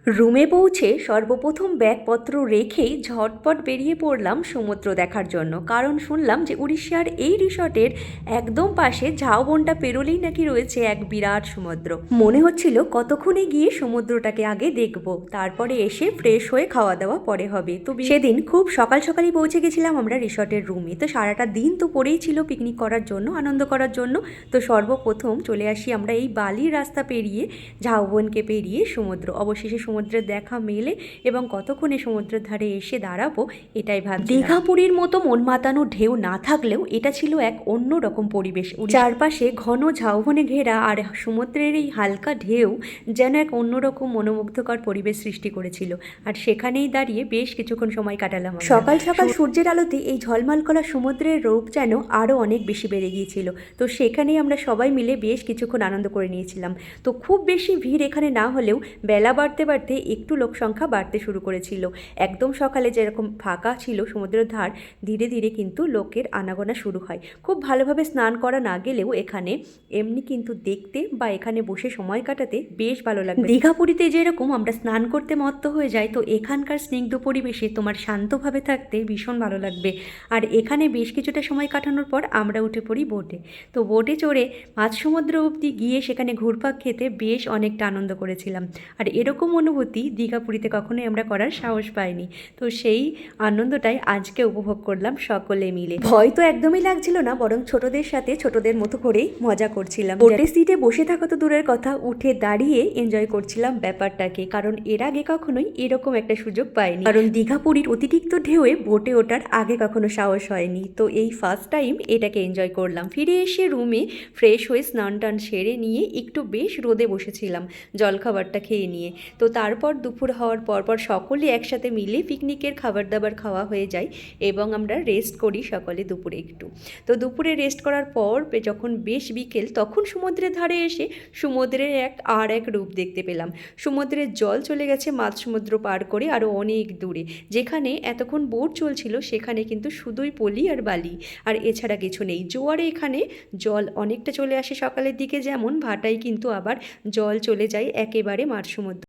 রুমে পৌঁছে সর্বপ্রথম ব্যাগপত্র রেখেই ঝটপট বেরিয়ে পড়লাম সমুদ্র দেখার জন্য। কারণ শুনলাম যে উড়িষ্যার এই রিসর্টের একদম পাশে ঝাউবনটা পেরোলেই নাকি রয়েছে এক বিরাট সমুদ্র। মনে হচ্ছিল কতক্ষণে গিয়ে সমুদ্রটাকে আগে দেখব, তারপরে এসে ফ্রেশ হয়ে খাওয়া দাওয়া পরে হবে। তো সেদিন খুব সকাল সকালই পৌঁছে গেছিলাম আমরা রিসর্টের রুমে। তো সারাটা দিন তো পড়েই ছিল পিকনিক করার জন্য, আনন্দ করার জন্য। তো সর্বপ্রথম চলে আসি আমরা এই বালির রাস্তা পেরিয়ে, ঝাউবনকে পেরিয়ে সমুদ্র। অবশেষে সমুদ্রের দেখা মেলে এবং কতক্ষণে সমুদ্রের ধারে এসে দাঁড়াবো এটাই ভাবছি। দীঘা পুরীর মতো মন মাতানো ঢেউ না থাকলেও এটা ছিল এক অন্য রকম পরিবেশ। চারপাশে ঘন ঝাউবনে ঘেরা আর সমুদ্রের এই হালকা ঢেউ যেন এক অন্যরকম মনোমুগ্ধকর পরিবেশ সৃষ্টি করেছিল। আর সেখানেই দাঁড়িয়ে বেশ কিছুক্ষণ সময় কাটালাম। সকাল সকাল সূর্যের আলোতে এই ঝলমল করা সমুদ্রের রূপ যেন আরও অনেক বেশি বেড়ে গিয়েছিল। তো সেখানেই আমরা সবাই মিলে বেশ কিছুক্ষণ আনন্দ করে নিয়েছিলাম। তো খুব বেশি ভিড় এখানে না হলেও বেলা বাড়তে বাড়তে একটু লোক সংখ্যা বাড়তে শুরু করেছিল। একদম সকালে যেরকম ফাঁকা ছিল সমুদ্রের ধার, ধীরে ধীরে কিন্তু লোকের আনাগোনা শুরু হয়। খুব ভালোভাবে স্নান করা না গেলেও এখানে এমনি কিন্তু দেখতে বা এখানে বসে সময় কাটাতে বেশ ভালো লাগবে। দীঘা পুরীতে যেরকম আমরা স্নান করতে মত্ত হয়ে যাই, তো এখানকার স্নিগ্ধ পরিবেশে তোমার শান্তভাবে থাকতে ভীষণ ভালো লাগবে। আর এখানে বেশ কিছুটা সময় কাটানোর পর আমরা উঠে পড়ি বোটে। তো বোটে চড়ে মাঝ সমুদ্র অবধি গিয়ে সেখানে ঘুরপাক খেতে বেশ অনেকটা আনন্দ করেছিলাম। আর এরকম অনুভূতি দীঘা পুরীতে কখনোই আমরা করার সাহস পাইনি। তো সেই আনন্দটাই আজকে উপভোগ করলাম সকলে মিলে। ভয় তো একদমই লাগছিল না, বরং ছোটদের সাথে ছোটদের মতো করেই মজা করছিলাম। বোটের সিটে বসে থাকা তো দূরের কথা, উঠে দাঁড়িয়ে এনজয় করছিলাম ব্যাপারটাকে। কারণ এর আগে কখনোই এরকম একটা সুযোগ পাইনি। কারণ দীঘা পুরীর অতিরিক্ত ঢেউয়ে বোটে ওঠার আগে কখনো সাহস হয়নি। তো এই ফার্স্ট টাইম এটাকে এনজয় করলাম। ফিরে এসে রুমে ফ্রেশ হয়ে স্নান টান সেরে নিয়ে একটু বেশ রোদে বসেছিলাম জলখাবারটা খেয়ে নিয়ে। তো তারপর দুপুর হওয়ার পরপর সকলে একসাথে মিলে পিকনিকের খাবার দাবার খাওয়া হয়ে যায় এবং আমরা রেস্ট করি সকলে দুপুরে একটু। তো দুপুরে রেস্ট করার পর যখন বেশ বিকেল, তখন সমুদ্রের ধারে এসে সমুদ্রের এক রূপ দেখতে পেলাম। সমুদ্রের জল চলে গেছে মাঝ সমুদ্র পার করে আরও অনেক দূরে। যেখানে এতক্ষণ বোট চলছিল সেখানে কিন্তু শুধুই পলি আর বালি, আর এছাড়া কিছু নেই। জোয়ারে এখানে জল অনেকটা চলে আসে সকালের দিকে, যেমন ভাটায় কিন্তু আবার জল চলে যায় একেবারে মাঝ সমুদ্র।